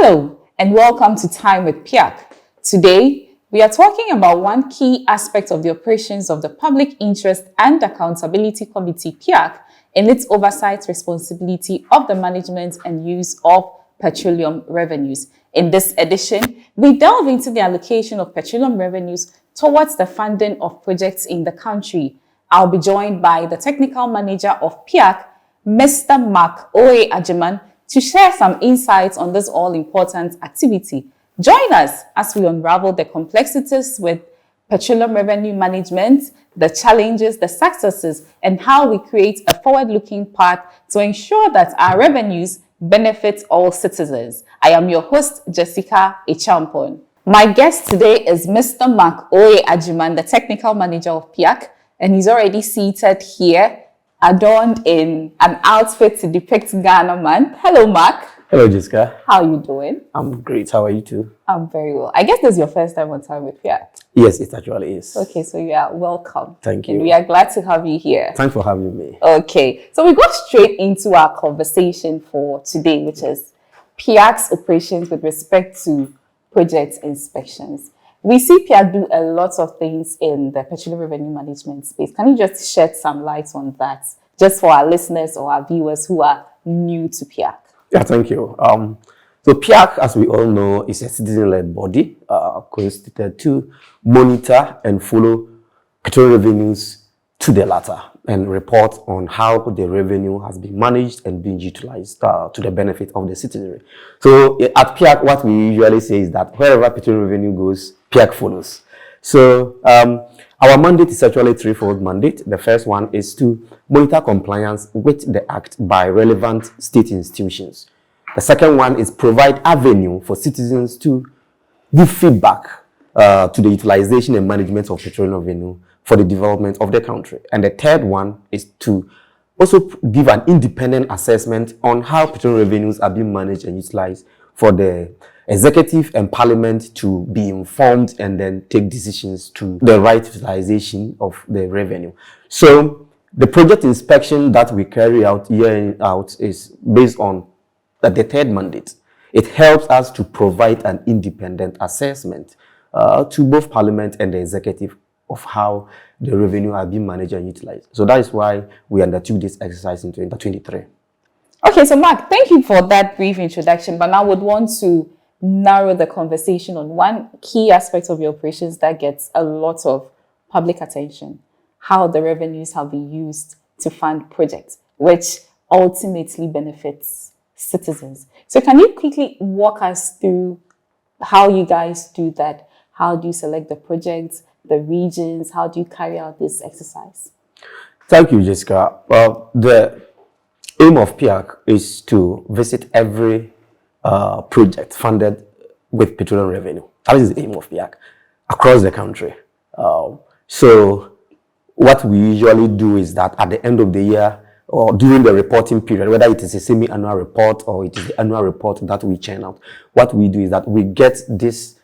Hello and welcome to Time with PIAC. Today, we are talking about one key aspect of the operations of the Public Interest and Accountability Committee PIAC in its oversight responsibility of the management and use of petroleum revenues. In this edition, we delve into the allocation of petroleum revenues towards the funding of projects in the country. I'll be joined by the technical manager of PIAC, Mr. Mark Oye Ajiman, to share some insights on this all-important activity. Join us as we unravel the complexities with petroleum revenue management, the challenges, the successes, and how we create a forward-looking path to ensure that our revenues benefit all citizens. I am your host, Jessica Echampon. My guest today is Mr. Mark Oye Ajiman, the technical manager of PIAC, and he's already seated here, adorned in an outfit to depict Ghana man. Hello, Mark. Hello, Jessica. How are you doing? I'm great. How are you too? I'm very well. I guess this is your first time on Time with PIAC. Yes, it actually is. Okay, so you are welcome. Thank you. And we are glad to have you here. Thanks for having me. Okay, so we go straight into our conversation for today, which is PIAC's operations with respect to project inspections. We see PIAC do a lot of things in the petroleum revenue management space. Can you just shed some light on that, just for our listeners or our viewers who are new to PIAC? Yeah, thank you. So PIAC, as we all know, is a citizen-led body constituted to monitor and follow petroleum revenues to the latter and report on how the revenue has been managed and been utilized to the benefit of the citizenry. So at PIAC, what we usually say is that wherever petroleum revenue goes, PIAC follows. So our mandate is actually a threefold mandate. The first one is to monitor compliance with the Act by relevant state institutions. The second one is provide avenue for citizens to give feedback to the utilization and management of petroleum revenue for the development of the country. And the third one is to also give an independent assessment on how petroleum revenues are being managed and utilized for the executive and parliament to be informed and then take decisions to the right utilization of the revenue. So the project inspection that we carry out year in out is based on the third mandate. It helps us to provide an independent assessment to both parliament and the executive of how the revenue are being managed and utilized. So that is why we undertook this exercise in 2023. Okay, so Mark, thank you for that brief introduction, but now I would want to narrow the conversation on one key aspect of your operations that gets a lot of public attention: how the revenues have been used to fund projects, which ultimately benefits citizens. So can you quickly walk us through how you guys do that? How do you select the projects, the regions? How do you carry out this exercise? Thank you, Jessica. Well, the aim of PIAC is to visit every project funded with petroleum revenue. That is the aim of PIAC across the country. So what we usually do is that at the end of the year or during the reporting period, whether it is a semi-annual report or it is the annual report that we churn out, what we do is that we get these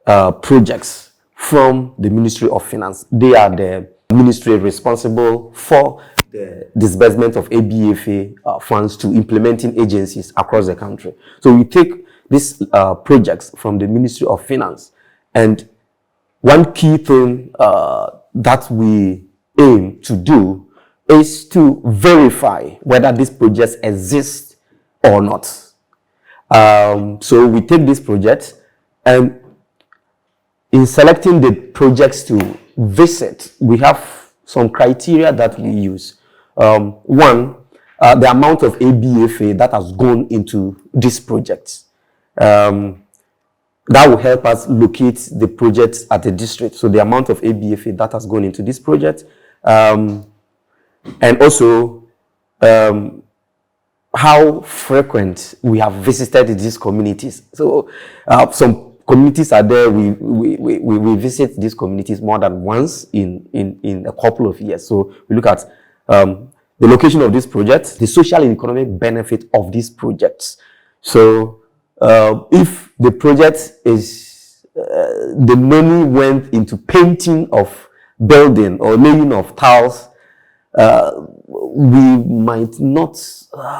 projects from the Ministry of Finance. They are the ministry responsible for the disbursement of ABFA funds to implementing agencies across the country. So we take these projects from the Ministry of Finance, and one key thing that we aim to do is to verify whether these projects exist or not. So we take these projects, and in selecting the projects to visit, we have some criteria that we use. One, the amount of ABFA that has gone into this project. That will help us locate the projects at the district. So the amount of ABFA that has gone into this project. And also how frequent we have visited these communities. So some communities are there, we visit these communities more than once in a couple of years. So we look at the location of these projects, the social and economic benefit of these projects. So if the project is, the money went into painting of building or laying of tiles, we might not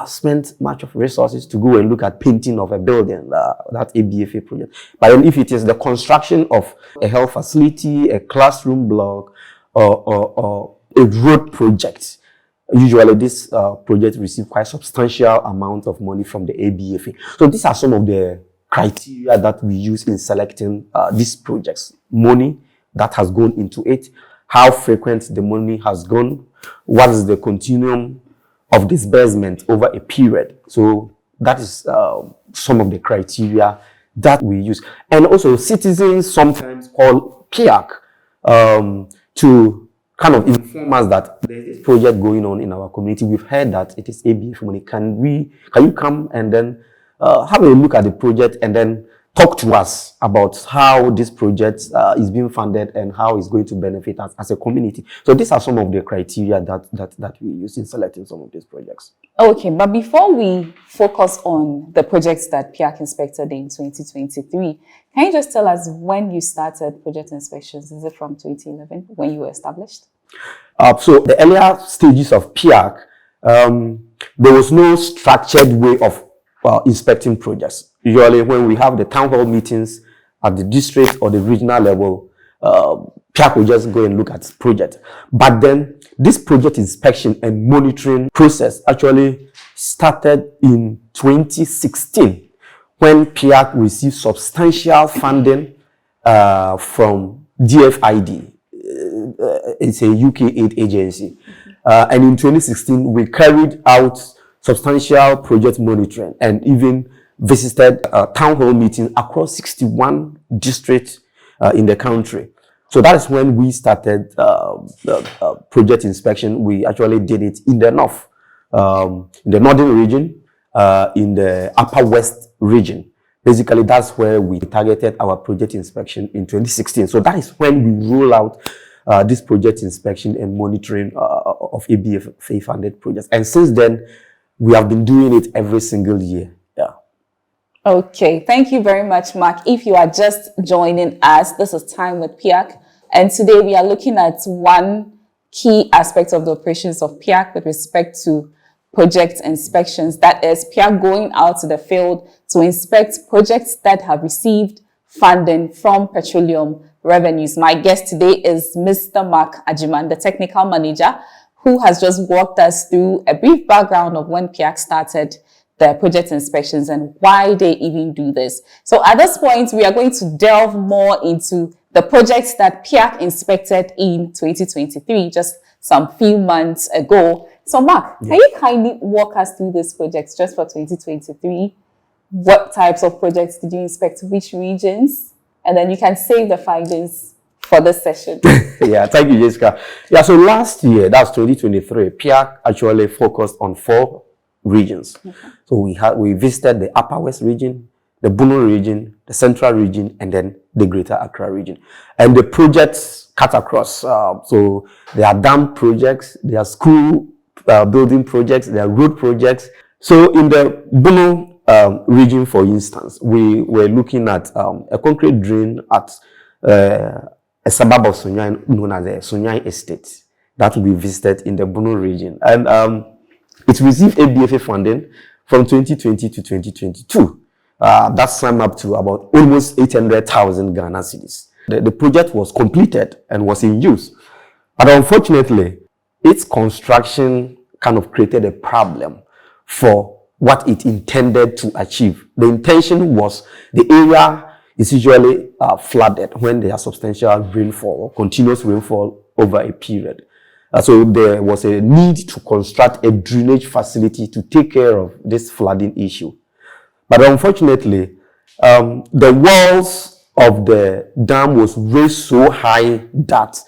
spend much of resources to go and look at painting of a building, that ABFA project. But then if it is the construction of a health facility, a classroom block, or a road project, usually this project receive quite substantial amount of money from the ABFA. So these are some of the criteria that we use in selecting these projects. Money that has gone into it, how frequent the money has gone, what is the continuum of disbursement over a period. So that is some of the criteria that we use. And also citizens sometimes call PIAC to kind of inform us that there is a project going on in our community. We've heard that it is ABF money. Can you come and then have a look at the project and then talk to us about how this project is being funded and how it's going to benefit us as a community. So these are some of the criteria that we use in selecting some of these projects. Okay, but before we focus on the projects that PIAC inspected in 2023, can you just tell us when you started project inspections? Is it from 2011 when you were established? So the earlier stages of PIAC, there was no structured way of inspecting projects. Usually when we have the town hall meetings at the district or the regional level, PIAC will just go and look at project. But then this project inspection and monitoring process actually started in 2016 when PIAC received substantial funding from DFID. It's a UK aid agency. And in 2016, we carried out substantial project monitoring and even visited town hall meetings across 61 districts in the country. So that is when we started the project inspection. We actually did it in the north, in the northern region, in the upper west region. Basically, that's where we targeted our project inspection in 2016. So that is when we roll out this project inspection and monitoring of ABFA funded projects. And since then, we have been doing it every single year. Yeah. Okay, thank you very much, Mark. If you are just joining us, this is Time with PIAC, and today we are looking at one key aspect of the operations of PIAC with respect to project inspections. That is PIAC going out to the field to inspect projects that have received funding from petroleum revenues. My guest today is Mr. Mark Ajiman, the technical manager, who has just walked us through a brief background of when PIAC started the project inspections and why they even do this. So at this point, we are going to delve more into the projects that PIAC inspected in 2023, just some few months ago. So Mark, can you kindly walk us through these projects just for 2023? What types of projects did you inspect? Which regions? And then you can save the findings for this session. Yeah, thank you, Jessica. Yeah, so last year, that's 2023, PIAC actually focused on 4 regions. Okay. So we visited the Upper West region, the Bono region, the Central region, and then the Greater Accra region. And the projects cut across. So there are dam projects, there are school building projects, there are road projects. So in the Bono region, for instance, we were looking at a concrete drain at a suburb of Sunyai known as the Sunyai Estate that we visited in the Bono region. And it received ABFA funding from 2020 to 2022. That summed up to about almost 800,000 Ghana cedis. The project was completed and was in use. But unfortunately, its construction kind of created a problem for what it intended to achieve. The intention was the area is usually flooded when there are substantial rainfall or continuous rainfall over a period. So there was a need to construct a drainage facility to take care of this flooding issue. But unfortunately, the walls of the dam was raised so high that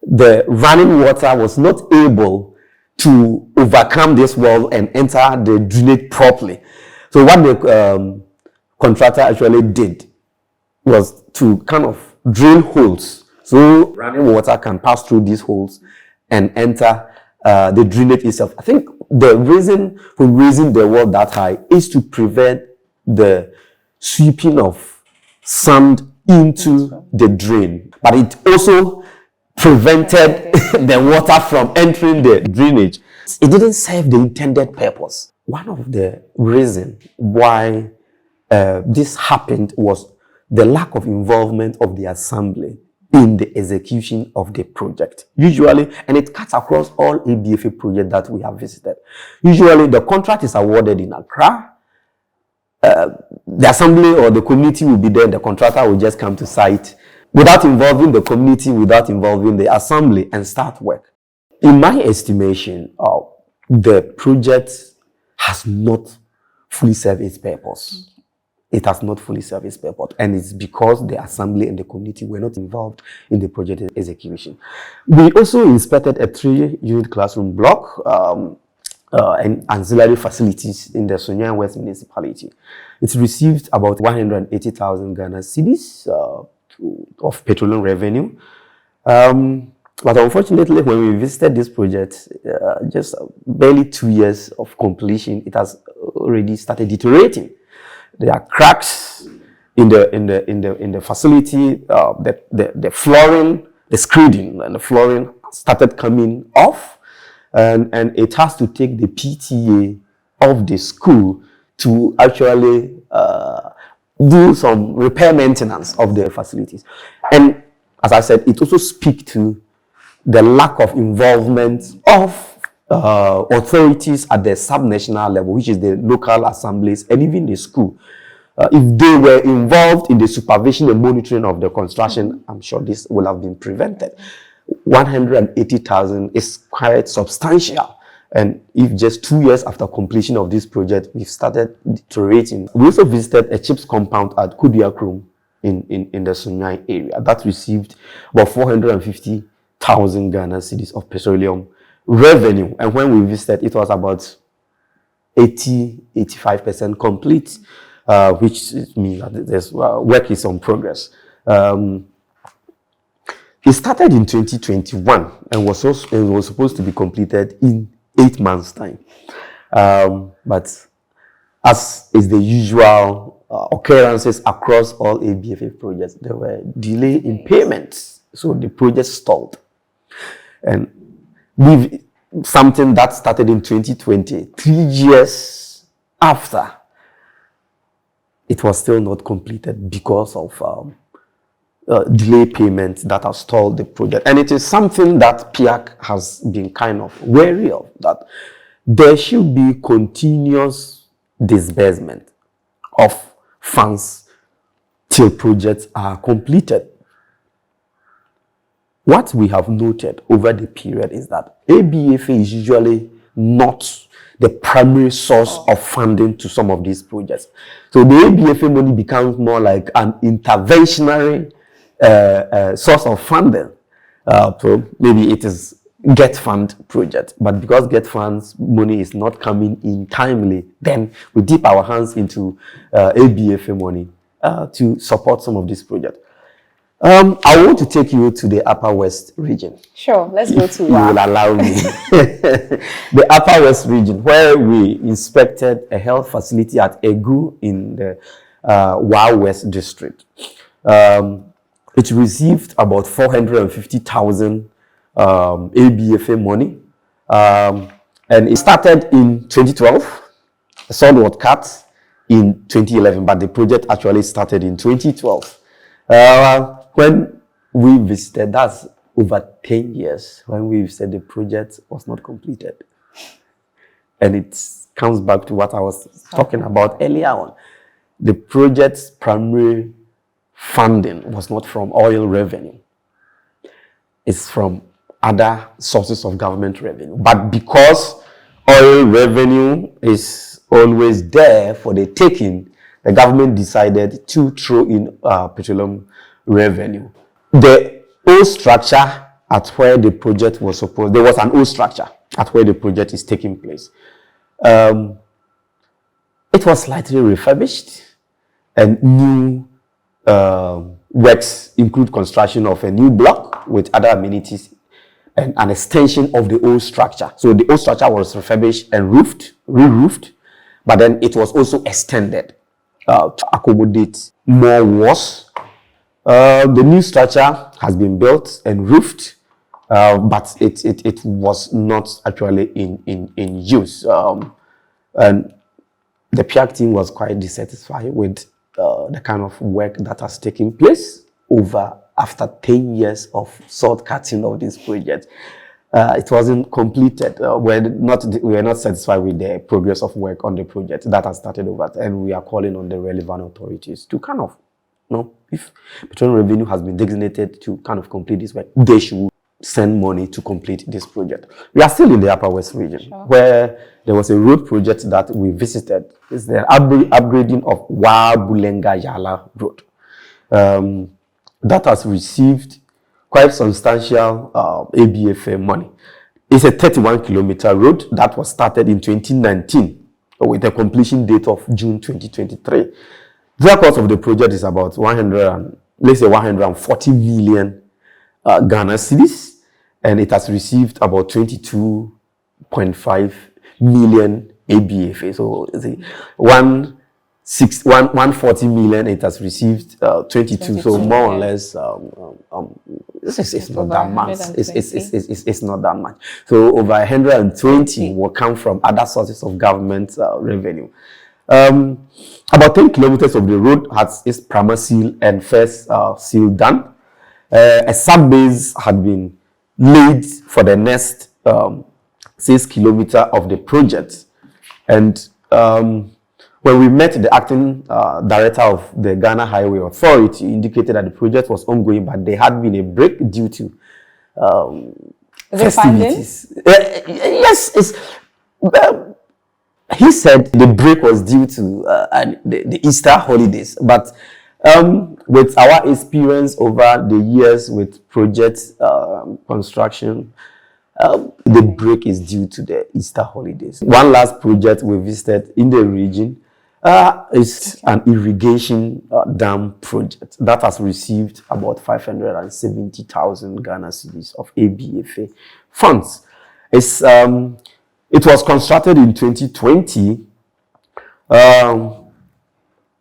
the running water was not able to overcome this wall and enter the drainage properly. So what the contractor actually did was to kind of drill holes so running water can pass through these holes and enter the drainage itself. I think the reason for raising the wall that high is to prevent the sweeping of sand into the drain. But it also prevented the water from entering the drainage. It didn't serve the intended purpose. One of the reasons why this happened was the lack of involvement of the assembly in the execution of the project. Usually, and it cuts across all ABFA projects that we have visited. Usually, the contract is awarded in Accra. The assembly or the community will be there, the contractor will just come to site without involving the community, without involving the assembly, and start work. In my estimation, the project has not fully served its purpose. It has not fully served its purpose, and it's because the assembly and the community were not involved in the project execution. We also inspected a 3-unit classroom block and ancillary facilities in the Sonyan West municipality. It received about 180,000 Ghana cedis of petroleum revenue. But unfortunately, when we visited this project, just barely 2 years of completion, it has already started deteriorating. There are cracks in the facility. The flooring, the screeding, and the flooring started coming off, and it has to take the PTA of the school to actually do some repair maintenance of the facilities. And as I said, it also speaks to the lack of involvement of authorities at the subnational level, which is the local assemblies and even the school. If they were involved in the supervision and monitoring of the construction, I'm sure this would have been prevented. 180,000 is quite substantial. And if just 2 years after completion of this project, we've started deteriorating. We also visited a chips compound at Kudiakrum in the Sunyai area. That received about 450,000 Ghana cedis of petroleum revenue. And when we visited, it was about 85% complete, which means that there's work is on progress. It started in 2021 and was supposed to be completed in 8 months' time. But as is the usual occurrences across all ABFA projects, there were delay in payments, so the project stalled. And with something that started in 2020, 3 years after, it was still not completed because of delay payments that have stalled the project. And it is something that PIAC has been kind of wary of, that there should be continuous disbursement of funds till projects are completed. What we have noted over the period is that ABFA is usually not the primary source of funding to some of these projects. So the ABFA money becomes more like an interventionary source of funding. So maybe it is Get Fund project, but because Get Fund's money is not coming in timely, then we dip our hands into ABFA money to support some of these projects. I want to take you to the Upper West region. Sure, let's go to you will allow me. The Upper West region, where we inspected a health facility at Egu in the Wa West district. It received about 450,000 ABFA money, and it started in 2012. The sod was cut in 2011, but the project actually started in 2012. When we visited, that's over 10 years, when we visited, the project was not completed. And it comes back to what I was talking about earlier on. The project's primary funding was not from oil revenue. It's from other sources of government revenue. But because oil revenue is always there for the taking, the government decided to throw in petroleum revenue. The old structure at where the project was supposed, there was an old structure at where the project is taking place. It was slightly refurbished, and new works include construction of a new block with other amenities and an extension of the old structure. So the old structure was refurbished and re-roofed, but then it was also extended to accommodate more walls. The new structure has been built and roofed but it was not actually in use. And the PIAC team was quite dissatisfied with the kind of work that has taken place after 10 years of salt cutting of this project. It wasn't completed. We were not satisfied with the progress of work on the project that has started over, and we are calling on the relevant authorities to kind of, if petroleum revenue has been designated to kind of complete this work, they should send money to complete this project. We are still in the Upper West region, where there was a road project that we visited. It's the upgrading of Wabulenga Yala Road. That has received quite substantial ABFA money. It's a 31-kilometer road that was started in 2019 with a completion date of June 2023. The cost of the project is about 140 million Ghana cedis, and it has received about 22.5 million ABFA. So the 140 million, it has received 22. So more or less, it's not that much. It's not that much. So over 120 will come from other sources of government revenue. About 10 kilometers of the road has its primer seal and first seal done. A sub-base had been laid for the next 6 kilometers of the project. And when we met the acting director of the Ghana Highway Authority, indicated that the project was ongoing, but there had been a break due to festivities. Yes, he said the break was due to the Easter holidays, but with our experience over the years with project construction, the break is due to the Easter holidays. One last project we visited in the region is an irrigation dam project that has received about 570,000 Ghana cedis of ABFA funds. It was constructed in 2020,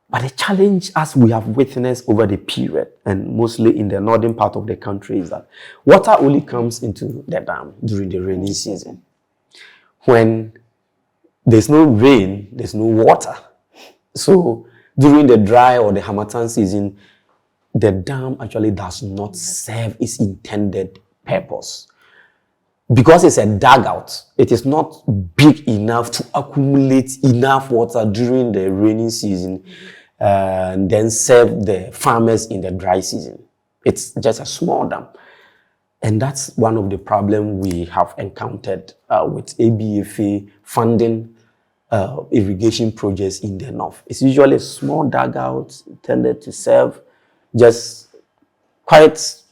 but the challenge, as we have witnessed over the period, and mostly in the northern part of the country, is that water only comes into the dam during the rainy season. When there's no rain, there's no water. So during the dry or the Harmattan season, the dam actually does not serve its intended purpose. Because it's a dugout, it is not big enough to accumulate enough water during the rainy season and then serve the farmers in the dry season. It's just a small dam. And that's one of the problems we have encountered with ABFA funding irrigation projects in the north. It's usually a small dugout intended to serve just quite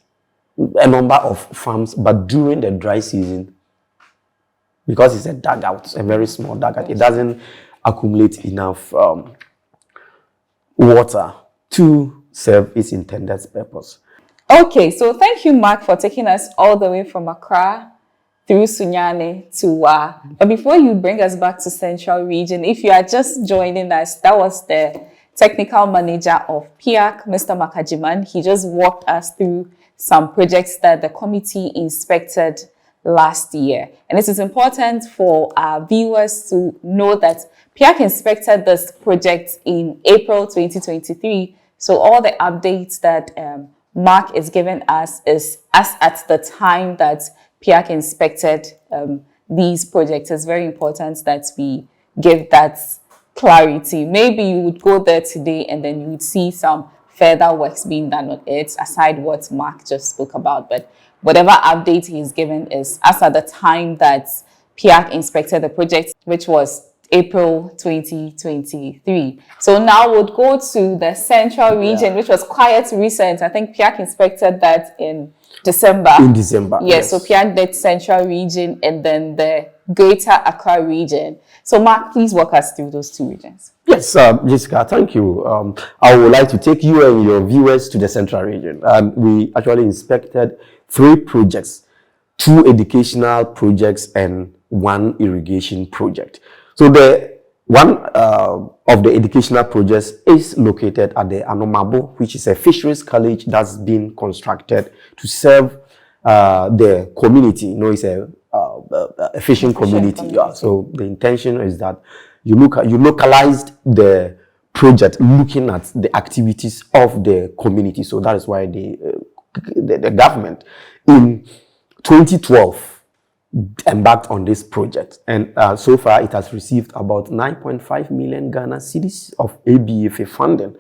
a number of farms, but during the dry season, because it's a dugout, a very small dugout, it doesn't accumulate enough water to serve its intended purpose. Okay, so thank you, Mark, for taking us all the way from Accra through Sunyani to Wa. But before you bring us back to Central Region, if you are just joining us, that was the technical manager of PIAC, Mr. Makajiman. He just walked us through some projects that the committee inspected last year. And it is important for our viewers to know that PIAC inspected this project in April 2023. So all the updates that Mark is giving us is as at the time that PIAC inspected these projects. It's very important that we give that clarity. Maybe you would go there today and then you would see some further works being done on it, aside what Mark just spoke about. But whatever update he's given is as at the time that PIAC inspected the project, which was April 2023. So now we'll go to the Central Region, which was quite recent. I think PIAC inspected that in December. In December. Yes, so PIAC did Central Region and then the Greater Accra Region. So Mark, please walk us through those two regions. Yes, Jessica, thank you. I would like to take you and your viewers to the Central Region. We actually inspected 3 projects, 2 educational projects and 1 irrigation project. So the one of the educational projects is located at the Anomabo, which is a fisheries college that's been constructed to serve the community. You know, it's a fishing community. Yeah. So the intention is that you localized the project looking at the activities of the community. So that is why the government in 2012 embarked on this project, and so far it has received about 9.5 million Ghana cedis of ABFA funding.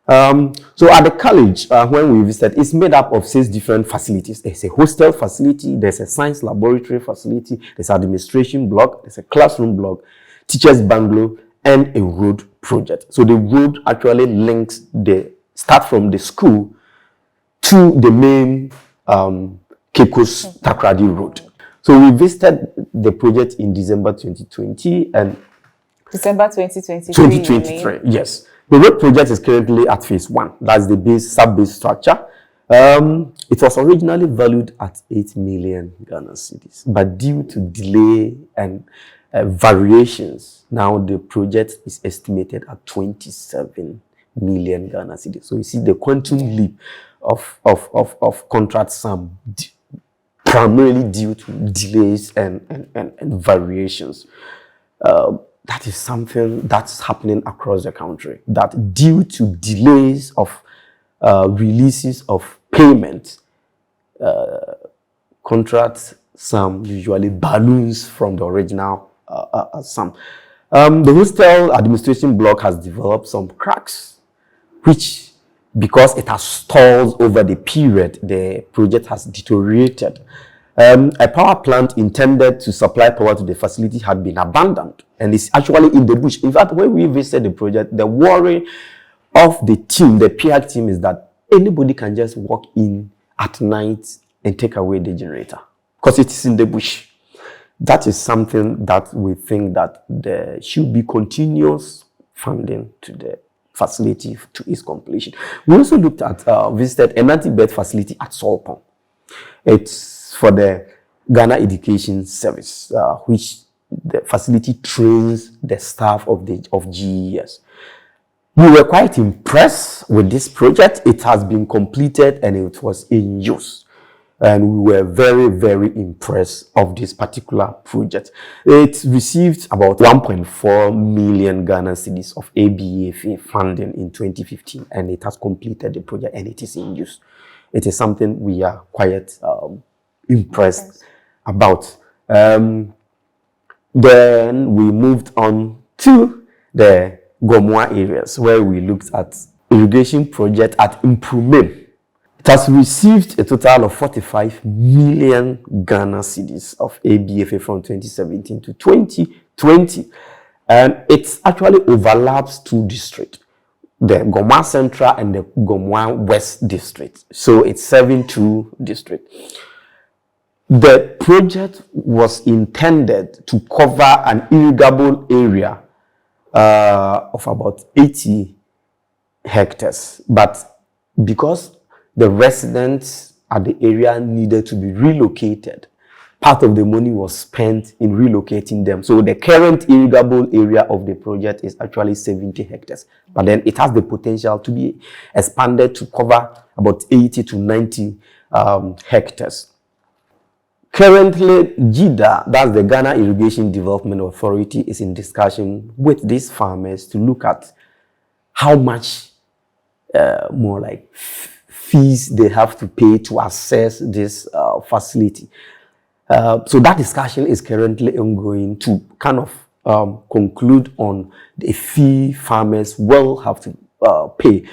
So at the college, when we visited, it's made up of 6 different facilities. There's a hostel facility, there's a science laboratory facility, there's an administration block, there's a classroom block, teachers bungalow, and a road project. So the road actually links the start from the school to the main Kekos Takrady Road. So we visited the project in December 2020 and December 2023. 2023, yes. The road project is currently at phase 1. That's the sub-base structure. It was originally valued at 8 million Ghana cedis, but due to delay and variations, now the project is estimated at 27 million Ghana cedis. So you see the quantum leap of contract sum, primarily due to delays and variations. That is something that's happening across the country, that due to delays of releases of payment, contract sum usually balloons from the original sum. The hostel administration block has developed some cracks, which, because it has stalled over the period, the project has deteriorated. A power plant intended to supply power to the facility had been abandoned, and it's actually in the bush. In fact, when we visited the project, the worry of the team, the PIAC team, is that anybody can just walk in at night and take away the generator because it is in the bush. That is something that we think that there should be continuous funding to the facility to its completion. We also looked at, visited an anti-bed facility at Solpon. It's for the Ghana Education Service, which the facility trains the staff of GES. We were quite impressed with this project. It has been completed and it was in use. And we were very, very impressed of this particular project. It received about 1.4 million Ghana cedis of ABFA funding in 2015, and it has completed the project and it is in use. It is something we are quite impressed about. Then we moved on to the Gomoa areas, where we looked at irrigation project at Imprumen. It has received a total of 45 million Ghana cedis of ABFA from 2017 to 2020. And it actually overlaps 2 districts, the Gomoa Central and the Gomoa West district. So it's serving 2 districts. The project was intended to cover an irrigable area of about 80 hectares. But because the residents at the area needed to be relocated, part of the money was spent in relocating them. So the current irrigable area of the project is actually 70 hectares. But then it has the potential to be expanded to cover about 80 to 90 hectares. Currently, GIDA, that's the Ghana Irrigation Development Authority, is in discussion with these farmers to look at how much more like fees they have to pay to access this facility. So that discussion is currently ongoing to kind of conclude on the fee farmers will have to pay.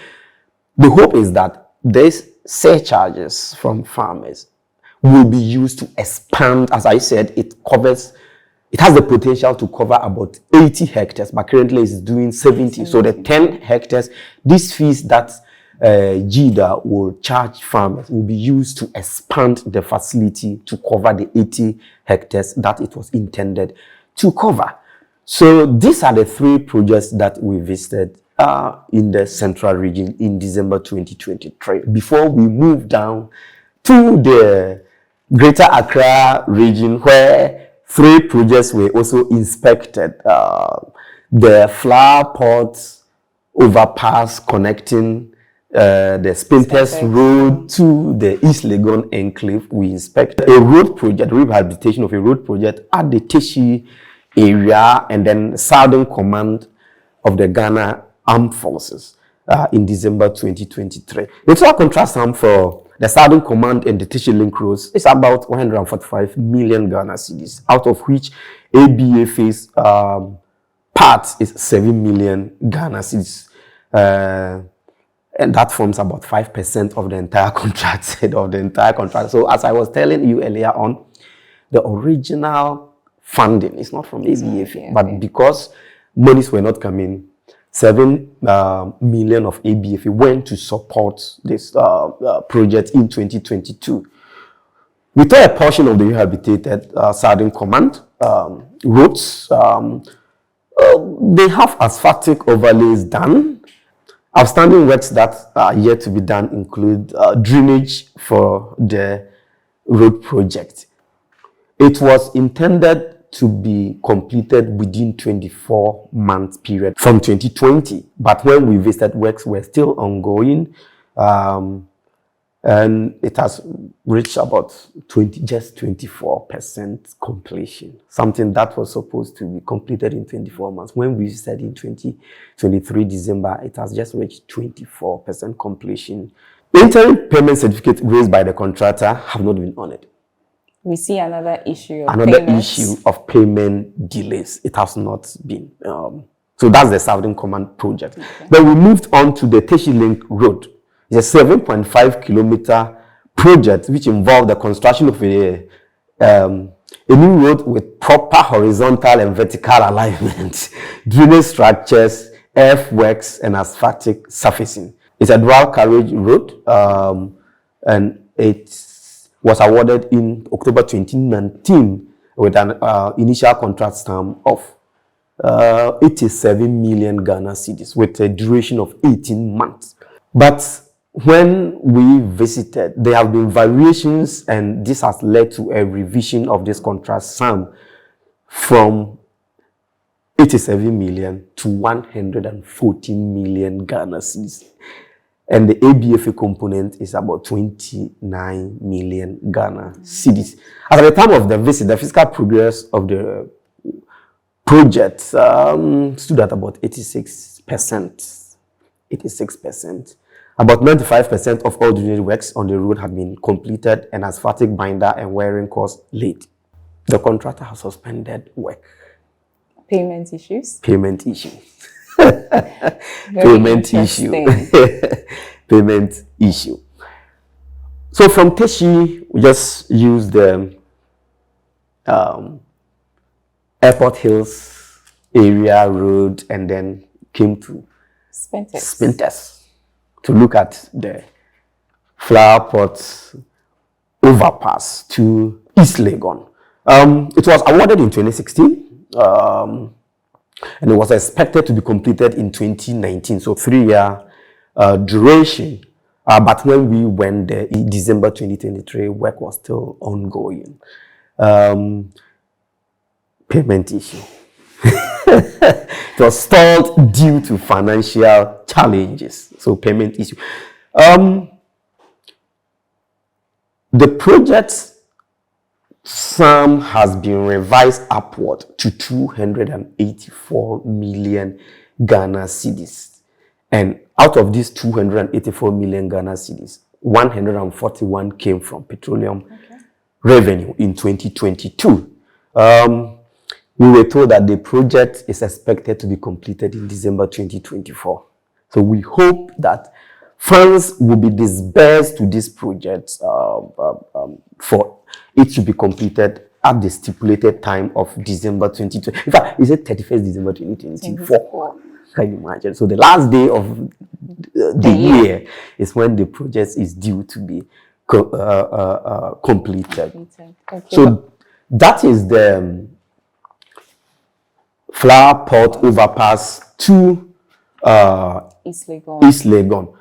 The hope is that these surcharges from farmers will be used to expand. As I said, it has the potential to cover about 80 hectares, but currently it's doing 70. So the 10 hectares, these fees that GIDA will charge farmers will be used to expand the facility to cover the 80 hectares that it was intended to cover. So these are the 3 projects that we visited in the central region in December 2023. Before we move down to the Greater Accra region, where 3 projects were also inspected. The flower pot overpass connecting the Spintex Road to the East Legon Enclave. We inspected a road project, rehabilitation of a road project at the Teshi area, and then Southern Command of the Ghana Armed Forces in December 2023. The total contract sum for the Southern Command and the Teshi Link Roads is about 145 million Ghana cedis, out of which ABA phase part is 7 million Ghana cedis. And that forms about 5% of the entire contract. So as I was telling you earlier on, the original funding is not from ABA, but because monies were not coming, 7 million of ABF went to support this project in 2022. We tore a portion of the rehabilitated Southern Command roads. They have asphaltic overlays done. Outstanding works that are yet to be done include drainage for the road project. It was intended to be completed within 24-month period from 2020, but when we visited, works were still ongoing, and it has reached about just 24% completion, something that was supposed to be completed in 24 months. When we said in 2023 December, it has just reached 24% completion. The interim payment certificate raised by the contractor have not been honored. We see another issue of payment delays. It has not been. So that's the Southern Command project. Okay. Then we moved on to the Teshi Link Road. It's a 7.5 kilometer project which involved the construction of a new road with proper horizontal and vertical alignment, drainage structures, earthworks, and asphaltic surfacing. It's a dual carriage road, and it was awarded in October 2019 with an initial contract sum of 87 million Ghana cedis with a duration of 18 months. But when we visited, there have been variations, and this has led to a revision of this contract sum from 87 million to 114 million Ghana cedis. And the ABFA component is about 29 million Ghana cedis. At the time of the visit, the physical progress of the project stood at about 86%. 86%. About 95% of all drainage works on the road had been completed, and asphaltic binder and wiring course laid. The contractor has suspended work. Payment issues? Payment issue. Payment issue. Payment issue. So from Teshi, we just used the Airport Hills area road and then came to Spintex to look at the Flower Pot overpass to East Legon. It was awarded in 2016. And it was expected to be completed in 2019, so 3-year duration. But when we went there in December 2023, work was still ongoing. Payment issue. It was stalled due to financial challenges. So payment issue. The project sum has been revised upward to 284 million Ghana cedis. And out of these 284 million Ghana cedis, 141 came from petroleum revenue in 2022. We were told that the project is expected to be completed in December 2024. So we hope that funds will be disbursed to this project for it to be completed at the stipulated time of December 2020. In fact, is it 31st December 2024? Can you imagine? So the last day of the year is when the project is due to be completed. Okay. So that is the Flower Pot overpass to East Legon.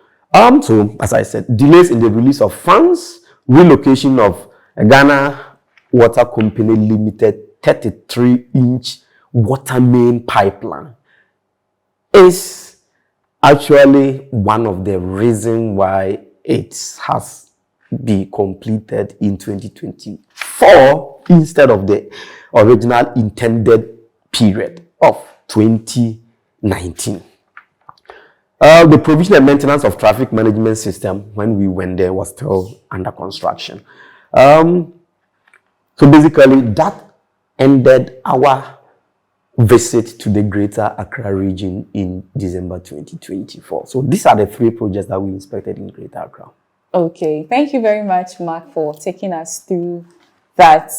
So, as I said, delays in the release of funds, relocation of Ghana Water Company Limited 33-inch water main pipeline is actually one of the reasons why it has been completed in 2024 instead of the original intended period of 2019. The provision and maintenance of traffic management system when we went there was still under construction. So basically that ended our visit to the Greater Accra region in December 2024. So these are the 3 projects that we inspected in Greater Accra. Okay, thank you very much, Mark, for taking us through that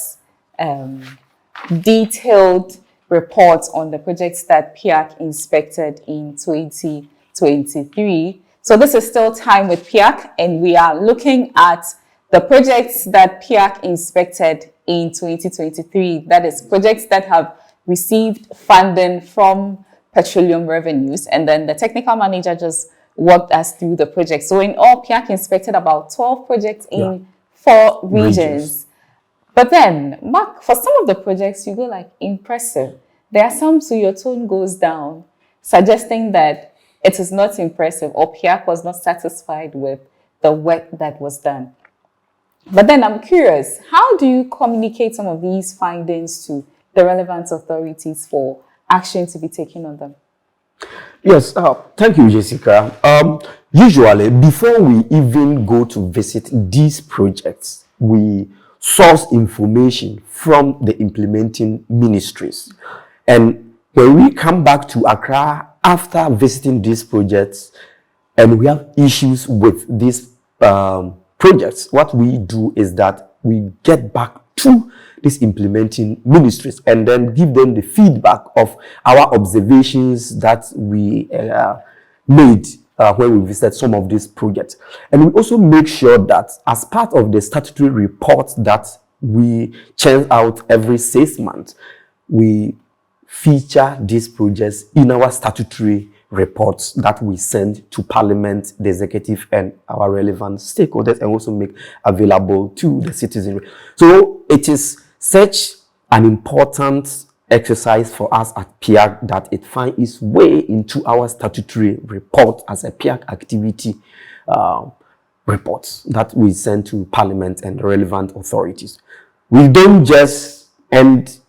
detailed report on the projects that PIAC inspected in 2023. So this is still time with PIAC, and we are looking at the projects that PIAC inspected in 2023. That is projects that have received funding from petroleum revenues, and then the technical manager just walked us through the project. So in all, PIAC inspected about 12 projects in 4 regions. But then, Mark, for some of the projects, you go like, impressive. There are some, so your tone goes down, suggesting that it is not impressive or PIAC was not satisfied with the work that was done. But then I'm curious, how do you communicate some of these findings to the relevant authorities for action to be taken on them? Yes, thank you, Jessica. Usually, before we even go to visit these projects, we source information from the implementing ministries. And when we come back to Accra after visiting these projects and we have issues with these projects, what we do is that we get back to these implementing ministries and then give them the feedback of our observations that we made when we visited some of these projects. And we also make sure that as part of the statutory report that we churn out every 6 months, we feature these projects in our statutory reports that we send to Parliament, the executive, and our relevant stakeholders, and also make available to the citizenry. So it is such an important exercise for us at PIAC that it finds its way into our statutory report as a PIAC activity report that we send to Parliament and relevant authorities. We don't just end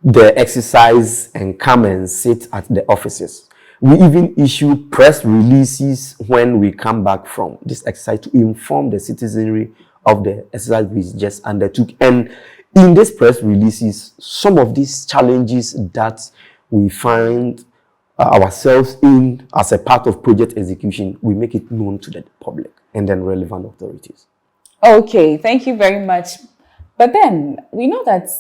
the exercise and come and sit at the offices. We even issue press releases when we come back from this exercise to inform the citizenry of the exercise we just undertook. And in these press releases, some of these challenges that we find ourselves in as a part of project execution, we make it known to the public and then relevant authorities. Okay, thank you very much. But then we know that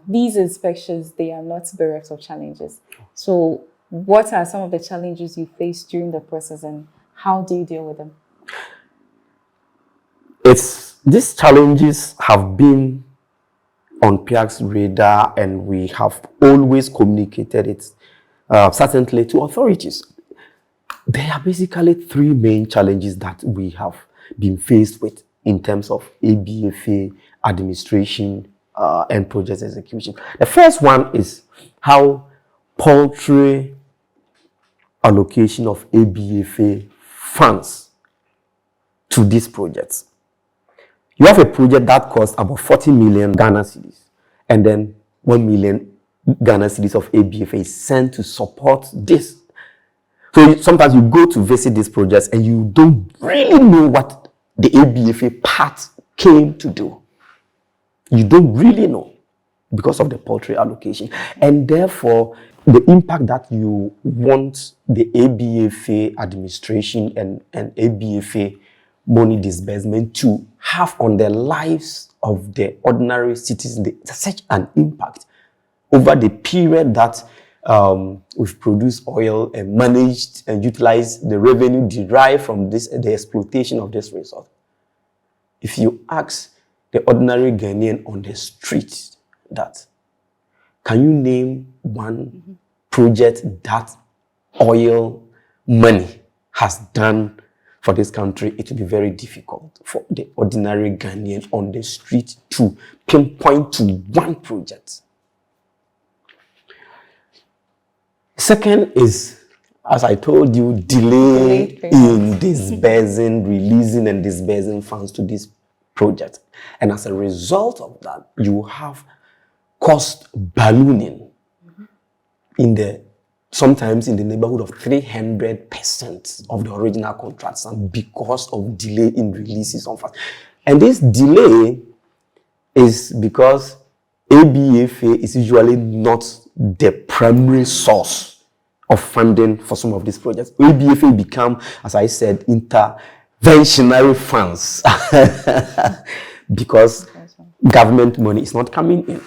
these inspections, they are not bereft of challenges. So what are some of the challenges you faced during the process and how do you deal with them? These challenges have been on PIAC's radar and we have always communicated it certainly to authorities. There are basically 3 main challenges that we have been faced with in terms of ABFA administration and project execution. The first one is how paltry allocation of ABFA funds to these projects. You have a project that costs about 40 million Ghana cedis, and then 1 million Ghana cedis of ABFA is sent to support this. So sometimes you go to visit these projects and you don't really know what the ABFA part came to do. You don't really know because of the paltry allocation. And therefore, the impact that you want the ABFA administration and ABFA money disbursement to have on the lives of the ordinary citizens, such an impact over the period that we've produced oil and managed and utilized the revenue derived from this, the exploitation of this resource. If you ask the ordinary Ghanaian on the street that, can you name one project that oil money has done for this country, it will be very difficult for the ordinary Ghanaian on the street to pinpoint to one project. Second is as I told you, delay in disbursing, releasing and disbursing funds to this project. And as a result of that, you have cost ballooning sometimes in the neighborhood of 300% of the original contracts, and because of delay in releases of funds. And this delay is because ABFA is usually not the primary source of funding for some of these projects. ABFA become, as I said, interventionary funds because government money is not coming in.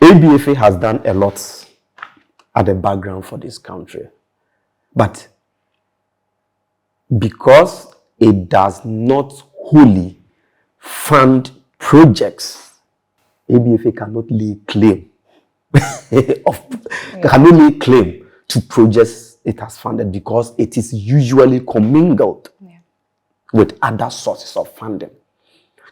ABFA has done a lot at the background for this country, but because it does not wholly fund projects, ABFA cannot lay claim cannot lay claim to projects it has funded, because it is usually commingled with other sources of funding,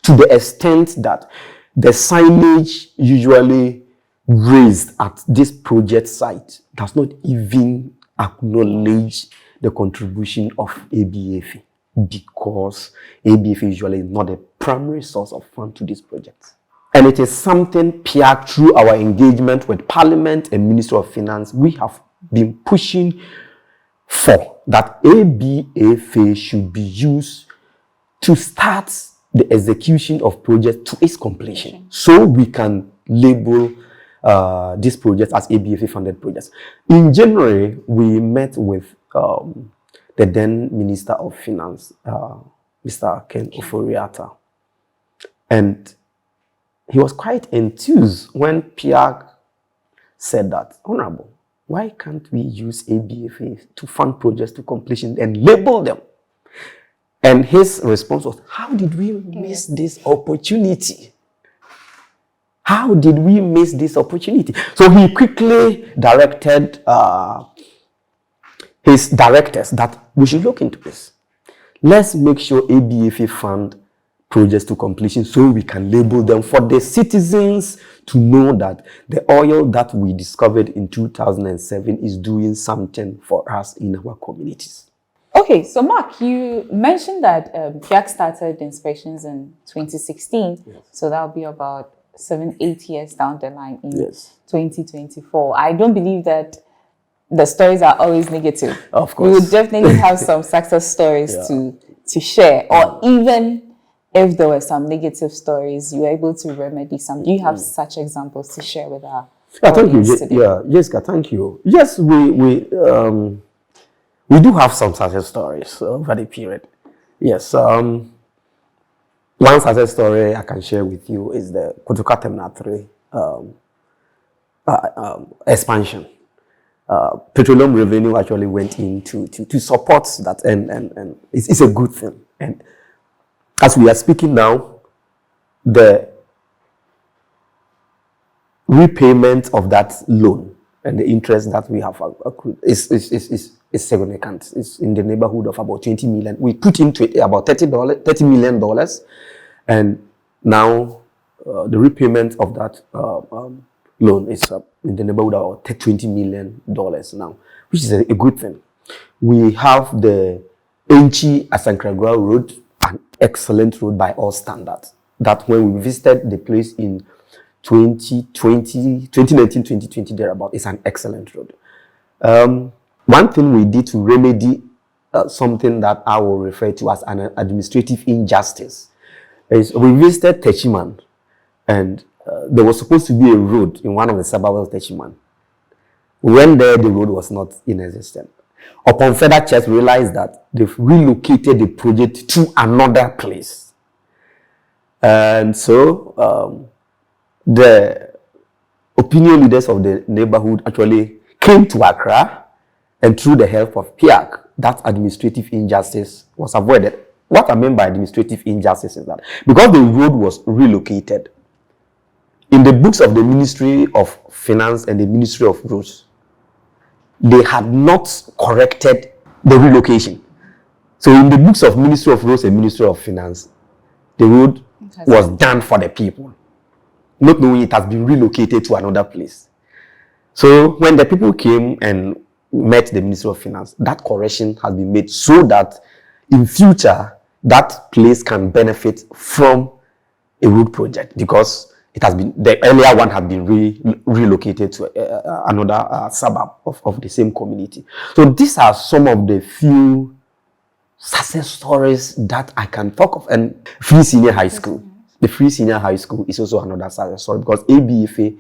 to the extent that the signage usually raised at this project site does not even acknowledge the contribution of ABFA, because ABFA usually is not a primary source of fund to these projects. And it is something PIAC, through our engagement with Parliament and Ministry of Finance, we have been pushing for, that ABFA should be used to start the execution of projects to its completion, so we can label these projects as ABFA funded projects. In January, we met with the then Minister of Finance, Mr. Ken Ofori-Atta, and he was quite enthused when PIAC said that, Honorable, why can't we use ABFA to fund projects to completion and label them? And his response was, how did we miss this opportunity? How did we miss this opportunity? So he quickly directed his directors that we should look into this. Let's make sure ABFA fund projects to completion so we can label them, for the citizens to know that the oil that we discovered in 2007 is doing something for us in our communities. Okay, so Mark, you mentioned that PIAC started inspections in 2016, so that'll be about 7-8 years down the line in 2024. I don't believe that the stories are always negative. Of course. We would definitely have some success stories to share, or even if there were some negative stories, you were able to remedy some. Do you have such examples to share with our audience today? Jessica, thank you. Yes, we do have some success stories over the period. Yes, one success story I can share with you is the Kotoka Terminal 3 expansion. Petroleum revenue actually went in to support that, and it's a good thing. And as we are speaking now, the repayment of that loan and the interest that we have accrued is significant. It's in the neighborhood of about 20 million. We put into it about $30 million, and now the repayment of that loan is in the neighborhood of about $20 million now, which is a good thing. We have the Enchi Asankragua Road, an excellent road by all standards. That when we visited the place in 2019, 2020 thereabout, it's an excellent road. One thing we did to remedy something that I will refer to as an administrative injustice is we visited Techiman, and there was supposed to be a road in one of the suburbs of Techiman. We went there, the road was not in existence. Upon further checks, we realized that they've relocated the project to another place. And so the opinion leaders of the neighborhood actually came to Accra, and through the help of PIAC, that administrative injustice was avoided. What I mean by administrative injustice is that because the road was relocated, in the books of the Ministry of Finance and the Ministry of Roads, they had not corrected the relocation. So in the books of Ministry of Roads and Ministry of Finance, the road was done for the people, not knowing it has been relocated to another place. So when the people came and met the Ministry of Finance, that correction has been made so that in future, that place can benefit from a road project because it has been, the earlier one had been relocated to another suburb of the same community. So these are some of the few success stories that I can talk of. And Free Senior High School. The Free Senior High School is also another success story because ABFA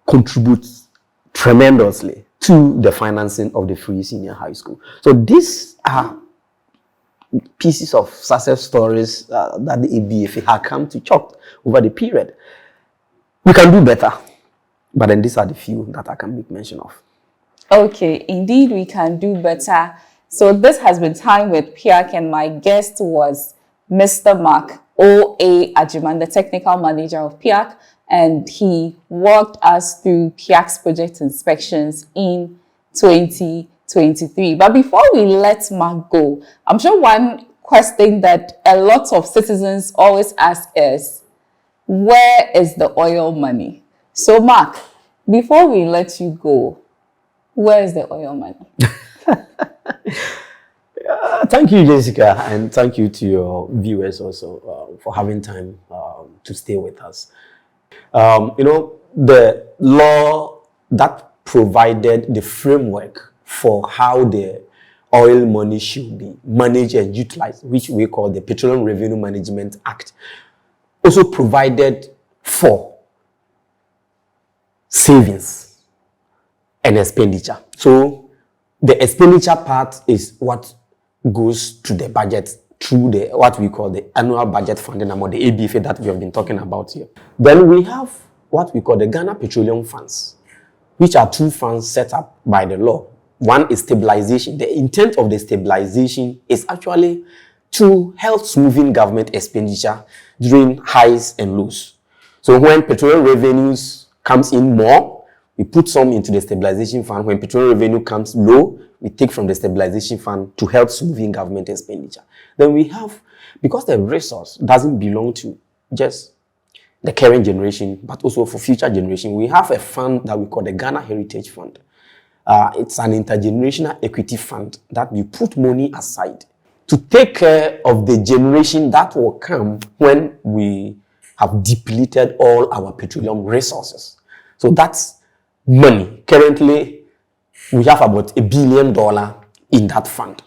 contributes tremendously to the financing of the Free Senior High School. So these are pieces of success stories that the ABFA have come to chalk over the period. We can do better, but then these are the few that I can make mention of. Okay, indeed we can do better. So this has been Time with PIAC, and my guest was Mr. Mark O.A. Ajiman, the technical manager of PIAC, and he walked us through PIAC's project inspections in 2023. But before we let Mark go, I'm sure one question that a lot of citizens always ask is, where is the oil money? So Mark, before we let you go, where is the oil money? Thank you, Jessica, and thank you to your viewers also for having time to stay with us. The law that provided the framework for how the oil money should be managed and utilized, which we call the Petroleum Revenue Management Act, also provided for savings and expenditure. So the expenditure part is what goes to the budget through the what we call the annual budget funding amount, the ABFA that we have been talking about here. Then we have what we call the Ghana Petroleum Funds, which are two funds set up by the law. One is stabilization. The intent of the stabilization is actually to help smoothing government expenditure during highs and lows. So when petroleum revenues comes in more, we put some into the stabilization fund. When petroleum revenue comes low, we take from the stabilization fund to help smoothing government expenditure. Then we have, because the resource doesn't belong to just the current generation, but also for future generation, we have a fund that we call the Ghana Heritage Fund. It's an intergenerational equity fund that we put money aside to take care of the generation that will come when we have depleted all our petroleum resources. So that's money. Currently, we have about $1 billion in that fund.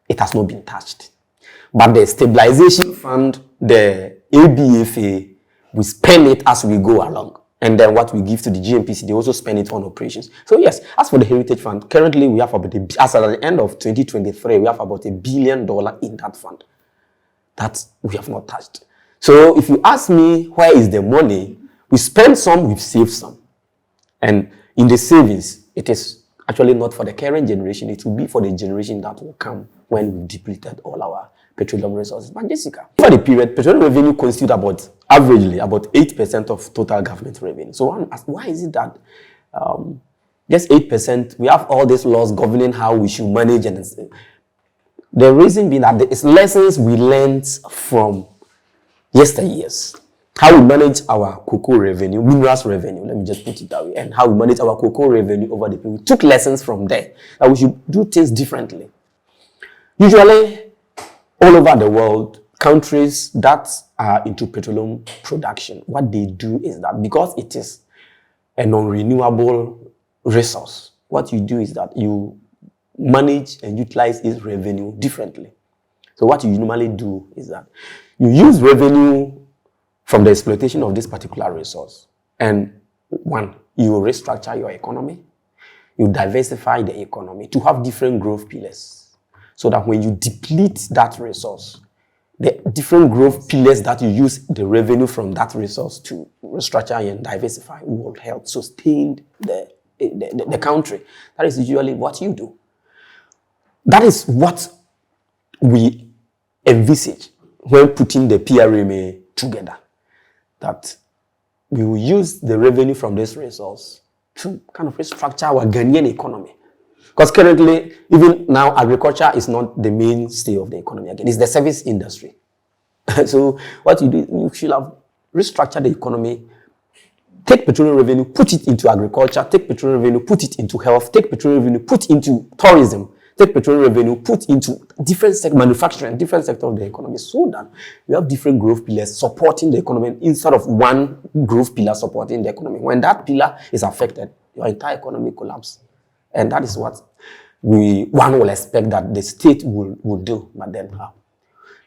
It has not been touched. But the stabilization fund, the ABFA, we spend it as we go along. And then what we give to the GMPC, they also spend it on operations. So yes, as for the Heritage Fund, currently we have about, as at the end of 2023, we have about $1 billion in that fund that we have not touched. So if you ask me, where is the money? We spend some, we've saved some. And in the savings, it is actually not for the current generation. It will be for the generation that will come when we've depleted all our petroleum resources. But Jessica, over the period, petroleum revenue constitutes averagely about 8% of total government revenue. So one asks, why is it that just 8%, we have all these laws governing how we should manage, and the reason being that it's lessons we learned from yesteryears. How we manage our cocoa revenue, minerals revenue, let me just put it that way, and how we manage our cocoa revenue over the period. We took lessons from there that we should do things differently. Usually, all over the world, countries that are into petroleum production, what they do is that because it is a non-renewable resource, what you do is that you manage and utilize its revenue differently. So what you normally do is that you use revenue from the exploitation of this particular resource. And one, you restructure your economy, you diversify the economy to have different growth pillars. So that when you deplete that resource, the different growth pillars that you use the revenue from that resource to restructure and diversify will help sustain the country. That is usually what you do. That is what we envisage when putting the PRMA together. That we will use the revenue from this resource to kind of restructure our Ghanaian economy. Because currently, even now, agriculture is not the mainstay of the economy again. It's the service industry. So what you do, you should have restructured the economy take petroleum revenue, put it into agriculture, take petroleum revenue, put it into health, take petroleum revenue, put into tourism, take petroleum revenue, put into different manufacturing, different sectors of the economy, so that we have different growth pillars supporting the economy instead of one growth pillar supporting the economy. When that pillar is affected, your entire economy collapses. And that is what one will expect that the state will do. But then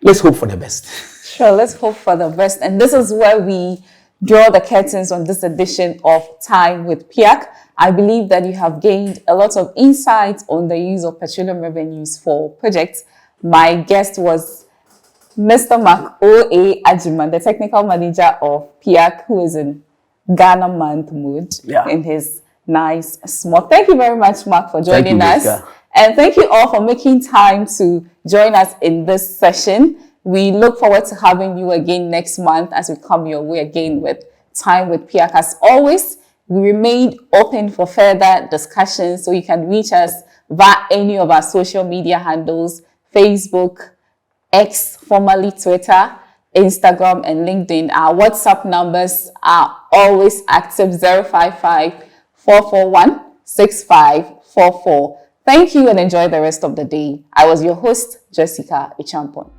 let's hope for the best. Sure, let's hope for the best. And this is where we draw the curtains on this edition of Time with PIAC. I believe that you have gained a lot of insights on the use of petroleum revenues for projects. My guest was Mr. Mark O.A. Ajiman, the technical manager of PIAC, who is in Ghana month mood in his nice smock. Thank you very much, Mark, for joining us. And thank you all for making time to join us in this session. We look forward to having you again next month as we come your way again with Time with PIAC. As always, we remain open for further discussions, so you can reach us via any of our social media handles: Facebook, X, formerly Twitter, Instagram, and LinkedIn. Our WhatsApp numbers are always active: 055-441-6544. Thank you and enjoy the rest of the day. I was your host, Jessica Ichampon.